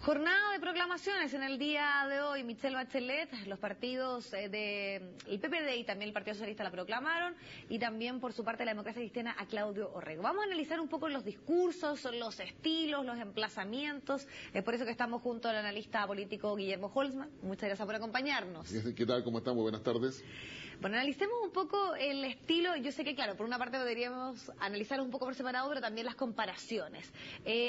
Jornada de proclamaciones en el día de hoy. Michelle Bachelet, los partidos del PPD y también el Partido Socialista la proclamaron, y también por su parte la Democracia Cristiana a Claudio Orrego. Vamos a analizar un poco los discursos, los estilos, los emplazamientos. Es por eso que estamos junto al analista político Guillermo Holzman. Muchas gracias por acompañarnos. ¿Qué tal? ¿Cómo estamos? Buenas tardes. Bueno, analicemos un poco el estilo. Yo sé que, claro, por una parte podríamos analizar un poco por separado, pero también las comparaciones.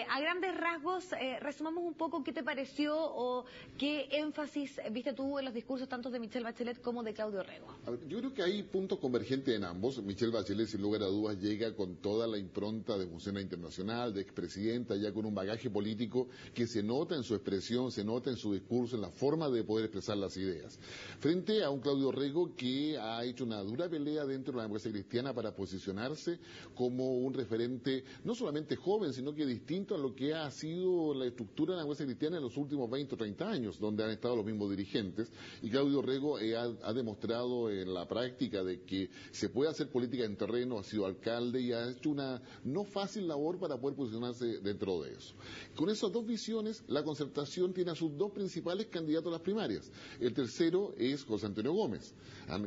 A grandes rasgos, resumamos un poco qué te pareció o qué énfasis viste tú en los discursos tanto de Michelle Bachelet como de Claudio Orrego. A ver, yo creo que hay puntos convergentes en ambos. Michelle Bachelet, sin lugar a dudas, llega con toda la impronta de funcionaria internacional, de expresidenta, ya con un bagaje político que se nota en su expresión, se nota en su discurso, en la forma de poder expresar las ideas. Frente a un Claudio Orrego que ha hecho una dura pelea dentro de la democracia cristiana para posicionarse como un referente no solamente joven, sino que distinto a lo que ha sido la estructura de la democracia cristiana en los últimos 20 o 30 años, donde han estado los mismos dirigentes. Y Claudio Orrego ha demostrado en la práctica de que se puede hacer política en terreno, ha sido alcalde y ha hecho una no fácil labor para poder posicionarse dentro de eso. Con esas dos visiones, la Concertación tiene a sus dos principales candidatos a las primarias. El tercero es José Antonio Gómez,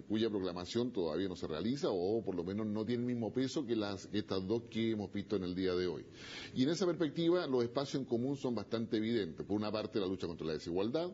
cuya proclamación todavía no se realiza, o por lo menos no tiene el mismo peso que estas dos que hemos visto en el día de hoy. Y en esa perspectiva, los espacios en común son bastante evidentes. Por una parte, la lucha contra la desigualdad,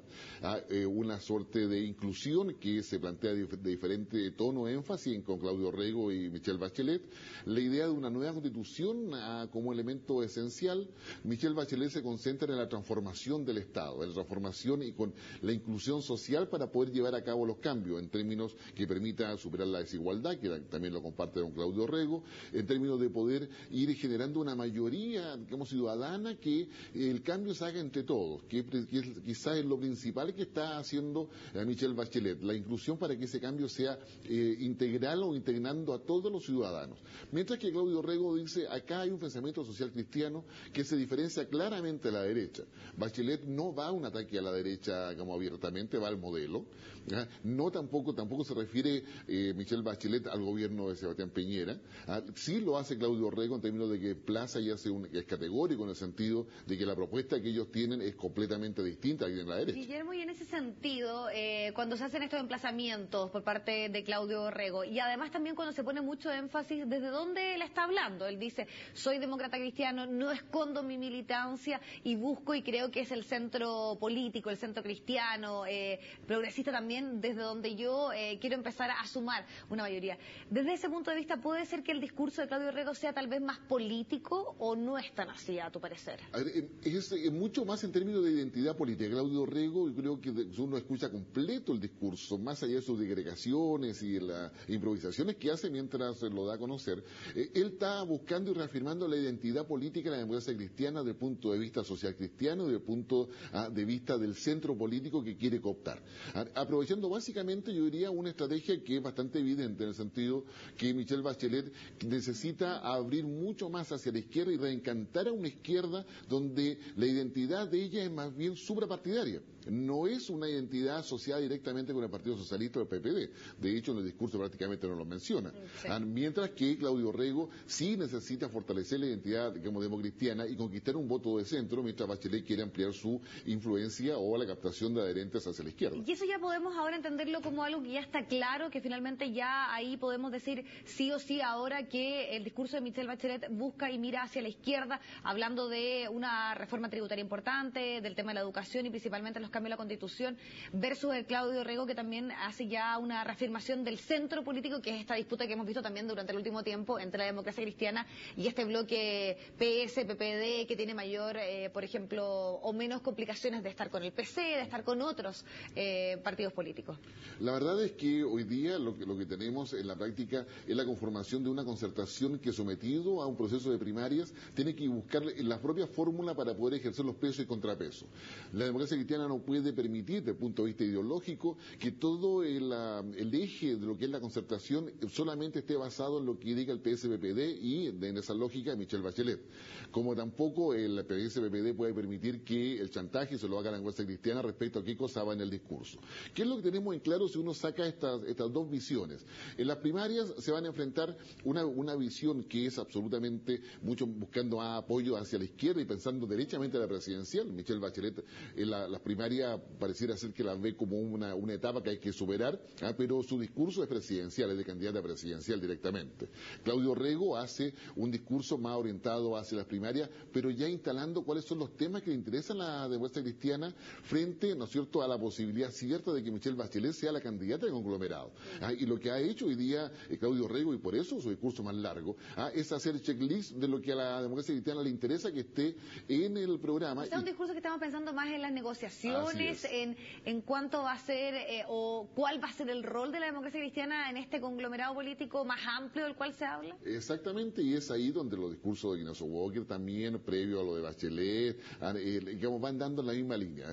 una suerte de inclusión que se plantea de diferente tono, énfasis con Claudio Orrego y Michelle Bachelet, la idea de una nueva constitución como elemento esencial. Michelle Bachelet se concentra en la transformación del Estado, en la transformación y con la inclusión social para poder llevar a cabo los cambios en términos que permita superar la desigualdad, que también lo comparte don Claudio Orrego, en términos de poder ir generando una mayoría, digamos, ciudadana, que el cambio se haga entre todos, que quizás es lo principal que está haciendo Michelle Bachelet, la inclusión para que ese cambio sea integral o integrando a todos los ciudadanos. Mientras que Claudio Orrego dice, acá hay un pensamiento social cristiano que se diferencia claramente de la derecha. Bachelet no va a un ataque a la derecha como abiertamente, va al modelo. No tampoco se refiere Michelle Bachelet al gobierno de Sebastián Piñera. Sí lo hace Claudio Orrego en términos de que plaza y es categórico en el sentido de que la propuesta que ellos tienen es completamente distinta a la de la derecha. Guillermo, y en ese sentido, cuando se hacen estos emplazamientos por parte de Claudio Orrego, y además también cuando se pone mucho énfasis desde dónde él está hablando, él dice, soy demócrata cristiano, no escondo mi militancia y busco y creo que es el centro político, el centro cristiano, progresista también, desde donde yo quiero empezar a sumar una mayoría. Desde ese punto de vista, ¿puede ser que el discurso de Claudio Orrego sea tal vez más político o no es tan así, a tu parecer? A ver, es mucho más en términos de identidad política. Claudio Orrego, yo creo que uno escucha completo el discurso, más allá de sus digregaciones y las improvisaciones que hace mientras lo da a conocer. Él está buscando y reafirmando la identidad política de la democracia cristiana desde el punto de vista social cristiano y desde el punto de vista del centro político que quiere cooptar. Aprovechando básicamente, yo diría, una estrategia que es bastante evidente en el sentido que Michelle Bachelet necesita abrir mucho más hacia la izquierda y reencantar a una izquierda donde la identidad de ella es más bien suprapartidaria. No es una identidad asociada directamente con el Partido Socialista o el PPD. De hecho, en el discurso prácticamente no lo menciona. Sí. Mientras que Claudio Orrego sí necesita fortalecer la identidad, digamos, democristiana y conquistar un voto de centro, mientras Bachelet quiere ampliar su influencia o la captación de adherentes hacia la izquierda. Y eso ya podemos ahora entenderlo como algo que ya está claro, que finalmente ya ahí podemos decir sí o sí ahora que el discurso de Michelle Bachelet busca y mira hacia la izquierda, hablando de una reforma tributaria importante, del tema de la educación y principalmente los cambios a la Constitución, versus el Claudio Orrego, que también hace ya una reafirmación del centro político, que es esta disputa que hemos visto también durante el último tiempo entre la democracia cristiana y este bloque PS, PPD, que tiene mayor, por ejemplo, o menos complicaciones de estar con el PC, de estar con otros partidos políticos. La verdad es que hoy día lo que tenemos en la práctica es la conformación de una concertación que, sometido a un proceso de primarias, tiene que buscar la propia fórmula para poder ejercer los pesos y contrapesos. La democracia cristiana no no puede permitir, desde el punto de vista ideológico, que todo el eje de lo que es la concertación solamente esté basado en lo que diga el PSPPD y en esa lógica Michelle Bachelet. Como tampoco el PSPPD puede permitir que el chantaje se lo haga la democracia cristiana respecto a qué cosa va en el discurso. ¿Qué es lo que tenemos en claro si uno saca estas dos visiones? En las primarias se van a enfrentar una visión que es absolutamente mucho buscando apoyo hacia la izquierda y pensando derechamente a la presidencial. Michelle Bachelet en las primarias pareciera ser que la ve como una etapa que hay que superar, pero su discurso es presidencial, es de candidata presidencial directamente. Claudio Rego hace un discurso más orientado hacia las primarias, pero ya instalando cuáles son los temas que le interesan a la democracia cristiana frente, ¿no es cierto?, a la posibilidad cierta de que Michelle Bachelet sea la candidata del conglomerado. Y lo que ha hecho hoy día Claudio Rego, y por eso su discurso más largo, es hacer checklist de lo que a la democracia cristiana le interesa que esté en el programa. O sea, un discurso que estamos pensando más en las negociaciones, en cuánto va a ser o cuál va a ser el rol de la democracia cristiana en este conglomerado político más amplio del cual se habla. Exactamente, y es ahí donde los discursos de Ignacio Walker también, previo a lo de Bachelet, digamos, van dando en la misma línea.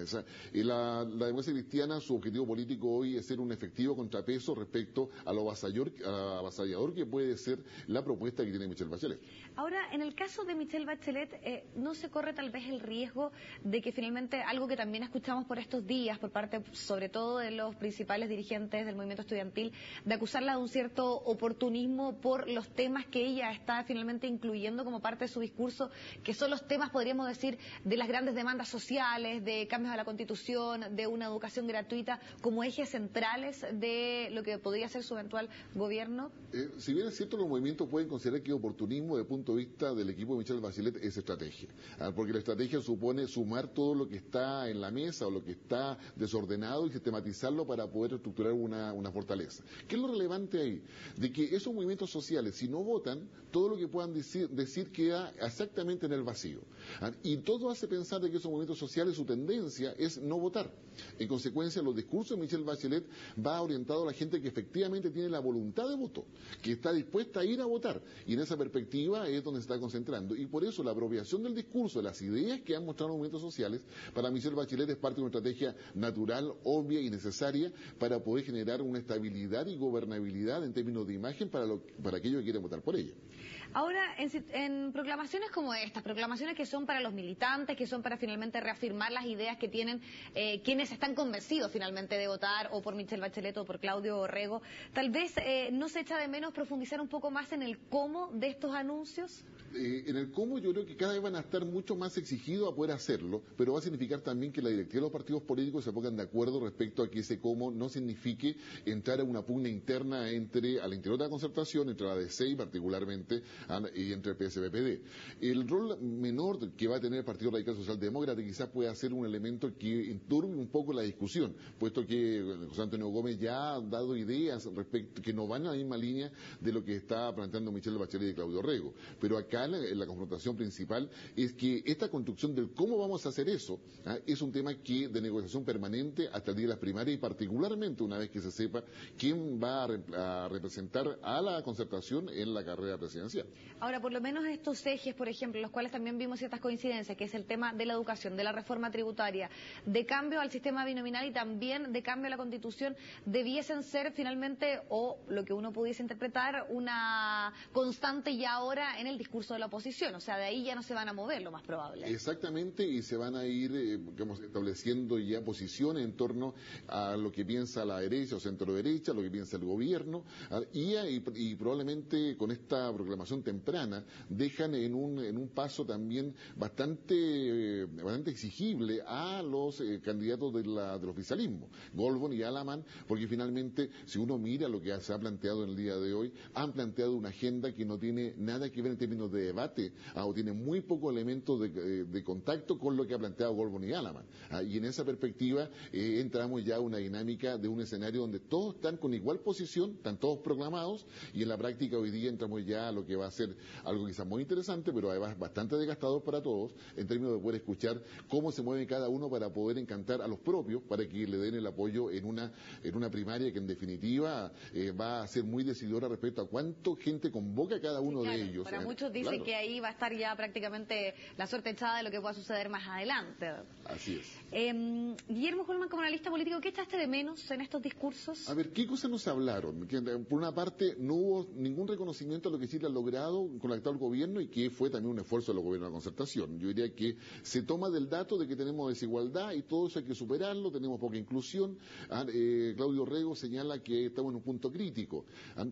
La democracia cristiana, su objetivo político hoy es ser un efectivo contrapeso respecto a lo avasallador que puede ser la propuesta que tiene Michelle Bachelet. Ahora, en el caso de Michelle Bachelet, ¿no se corre tal vez el riesgo de que finalmente, algo que también escuchamos por estos días, por parte sobre todo de los principales dirigentes del movimiento estudiantil, de acusarla de un cierto oportunismo por los temas que ella está finalmente incluyendo como parte de su discurso, que son los temas, podríamos decir, de las grandes demandas sociales, de cambios a la Constitución, de una educación gratuita, como ejes centrales de lo que podría ser su eventual gobierno? Si bien es cierto, los movimientos pueden considerar que oportunismo desde el punto de vista del equipo de Michelle Bachelet es estrategia, porque la estrategia supone sumar todo lo que está en la mesa o lo que está desordenado y sistematizarlo para poder estructurar una fortaleza. ¿Qué es lo relevante ahí? De que esos movimientos sociales, si no votan, todo lo que puedan decir queda exactamente en el vacío. Y todo hace pensar de que esos movimientos sociales, su tendencia es no votar. En consecuencia, los discursos de Michelle Bachelet va orientado a la gente que efectivamente tiene la voluntad de voto, que está dispuesta a ir a votar. Y en esa perspectiva es donde se está concentrando. Y por eso la apropiación del discurso, de las ideas que han mostrado los movimientos sociales, para Michelle Bachelet es parte de una estrategia natural, obvia y necesaria para poder generar una estabilidad y gobernabilidad en términos de imagen para aquellos que quieren votar por ella. Ahora, en proclamaciones como estas, proclamaciones que son para los militantes, que son para finalmente reafirmar las ideas que tienen quienes están convencidos finalmente de votar o por Michelle Bachelet o por Claudio Rego, tal vez no se echa de menos profundizar un poco más en el cómo de estos anuncios. En el cómo yo creo que cada vez van a estar mucho más exigidos a poder hacerlo, pero va a significar también que la directiva de los partidos políticos se pongan de acuerdo respecto a que ese cómo no signifique entrar en una pugna interna al interior de la concertación, entre la DC particularmente, y entre el PSPPD. El rol menor que va a tener el Partido Radical Socialdemócrata quizás pueda ser un elemento que enturbie un poco la discusión, puesto que José Antonio Gómez ya ha dado ideas respecto que no van en la misma línea de lo que está planteando Michelle Bachelet y Claudio Rego. Pero acá la confrontación principal es que esta construcción del cómo vamos a hacer eso es un tema de negociación permanente hasta el día de las primarias y particularmente una vez que se sepa quién va a representar a la concertación en la carrera presidencial. Ahora, por lo menos estos ejes, por ejemplo, los cuales también vimos ciertas coincidencias, que es el tema de la educación, de la reforma tributaria, de cambio al sistema binominal y también de cambio a la Constitución, debiesen ser finalmente, o lo que uno pudiese interpretar, una constante ya ahora en el discurso de la oposición. O sea, de ahí ya no se van a mover, lo más probable. Exactamente, y se van a ir estableciendo ya posiciones en torno a lo que piensa la derecha o centro derecha, lo que piensa el gobierno, y probablemente con esta proclamación temprana dejan en un paso también bastante exigible a los candidatos del oficialismo, Goldborn y Alaman, porque finalmente si uno mira lo que se ha planteado en el día de hoy, han planteado una agenda que no tiene nada que ver en términos de debate, o tiene muy pocos elementos de contacto con lo que ha planteado Goldborn y Alaman. Y en esa perspectiva entramos ya a una dinámica de un escenario donde todos están con igual posición, están todos proclamados, y en la práctica hoy día entramos ya a lo que va a ser algo quizás muy interesante, pero además bastante desgastador para todos, en términos de poder escuchar cómo se mueve cada uno para poder encantar a los propios, para que le den el apoyo en una primaria que en definitiva va a ser muy decidora respecto a cuánto gente convoca cada uno de ellos. Para muchos dicen que ahí va a estar ya prácticamente la suerte echada de lo que pueda suceder más adelante. Así es. Guillermo Holman, como analista político, ¿qué echaste de menos en estos discursos? A ver, ¿qué cosas no se hablaron? Que, por una parte, no hubo ningún reconocimiento a lo que Chile ha logrado con el actual gobierno y que fue también un esfuerzo de los gobiernos de la concertación. Yo diría que se toma del dato de que tenemos desigualdad y todo eso hay que superarlo, tenemos poca inclusión. Claudio Rego señala que estamos en un punto crítico,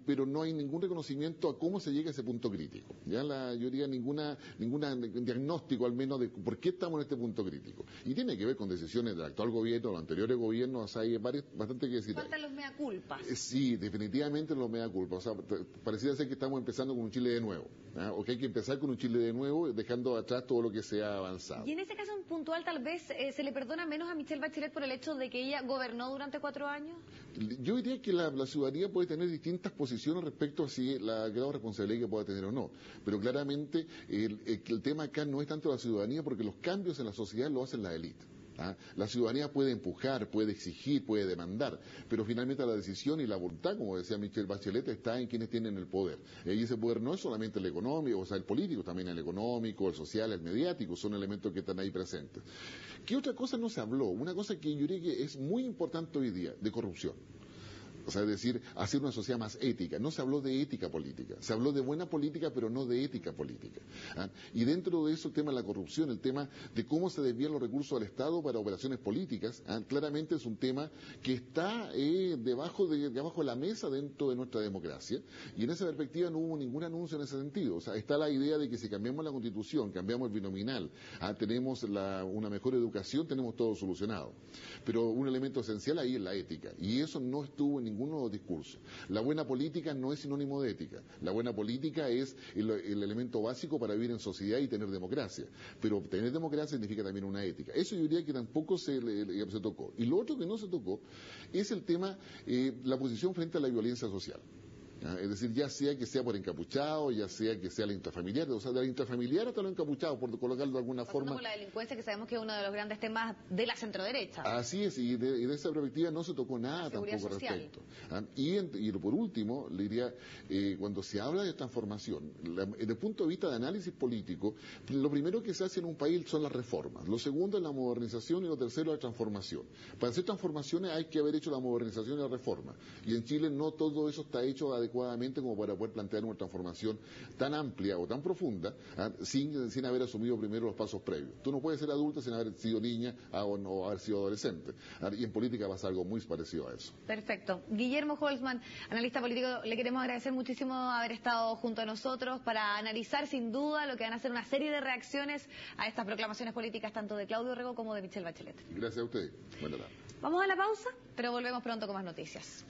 pero no hay ningún reconocimiento a cómo se llega a ese punto crítico. Yo diría ningún diagnóstico al menos de por qué estamos en este punto crítico. Y tiene que ver con decisiones del actual gobierno, de los anteriores gobiernos, o sea, hay bastante que decir. Faltan los mea culpas. Sí, definitivamente los mea culpa. O sea, pareciera ser que estamos empezando con un Chile de nuevo, o que hay que empezar con un Chile de nuevo, dejando atrás todo lo que se ha avanzado. Y en ese caso en puntual, tal vez se le perdona menos a Michelle Bachelet por el hecho de que ella gobernó durante 4 años. Yo diría que la ciudadanía puede tener distintas posiciones respecto a si la grado de responsabilidad que pueda tener o no. Pero claramente el tema acá no es tanto la ciudadanía, porque los cambios en la sociedad lo hacen la élite. La ciudadanía puede empujar, puede exigir, puede demandar, pero finalmente la decisión y la voluntad, como decía Michelle Bachelet, está en quienes tienen el poder. Y ese poder no es solamente el económico, o sea, el político, también el económico, el social, el mediático, son elementos que están ahí presentes. ¿Qué otra cosa no se habló? Una cosa que yo diría que es muy importante hoy día, de corrupción. O sea, es decir, hacer una sociedad más ética. No se habló de ética política, se habló de buena política, pero no de ética política. Y dentro de eso el tema de la corrupción, el tema de cómo se desvían los recursos del Estado para operaciones políticas, claramente es un tema que está debajo de la mesa dentro de nuestra democracia, y en esa perspectiva no hubo ningún anuncio en ese sentido. O sea, está la idea de que si cambiamos la Constitución, cambiamos el binominal, tenemos una mejor educación, tenemos todo solucionado. Pero un elemento esencial ahí es la ética, y eso no estuvo en ningún nuevo discurso. La buena política no es sinónimo de ética. La buena política es el elemento básico para vivir en sociedad y tener democracia. Pero tener democracia significa también una ética. Eso yo diría que tampoco se tocó. Y lo otro que no se tocó es el tema, la posición frente a la violencia social. Es decir, ya sea que sea por encapuchado, ya sea que sea la intrafamiliar, o sea, de la intrafamiliar hasta lo encapuchado, por colocarlo de alguna forma. Como la delincuencia, que sabemos que es uno de los grandes temas de la centroderecha. Así es, y de esa perspectiva no se tocó nada tampoco al respecto. Y por último, le diría, cuando se habla de transformación, desde el punto de vista de análisis político, lo primero que se hace en un país son las reformas, lo segundo es la modernización y lo tercero es la transformación. Para hacer transformaciones hay que haber hecho la modernización y la reforma, y en Chile no todo eso está hecho adecuadamente como para poder plantear una transformación tan amplia o tan profunda sin haber asumido primero los pasos previos. Tú no puedes ser adulta sin haber sido niña o haber sido adolescente. Y en política pasa algo muy parecido a eso. Perfecto. Guillermo Holman, analista político, le queremos agradecer muchísimo haber estado junto a nosotros para analizar sin duda lo que van a ser una serie de reacciones a estas proclamaciones políticas tanto de Claudio Rego como de Michelle Bachelet. Gracias a usted. Buenas tardes. Vamos a la pausa, pero volvemos pronto con más noticias.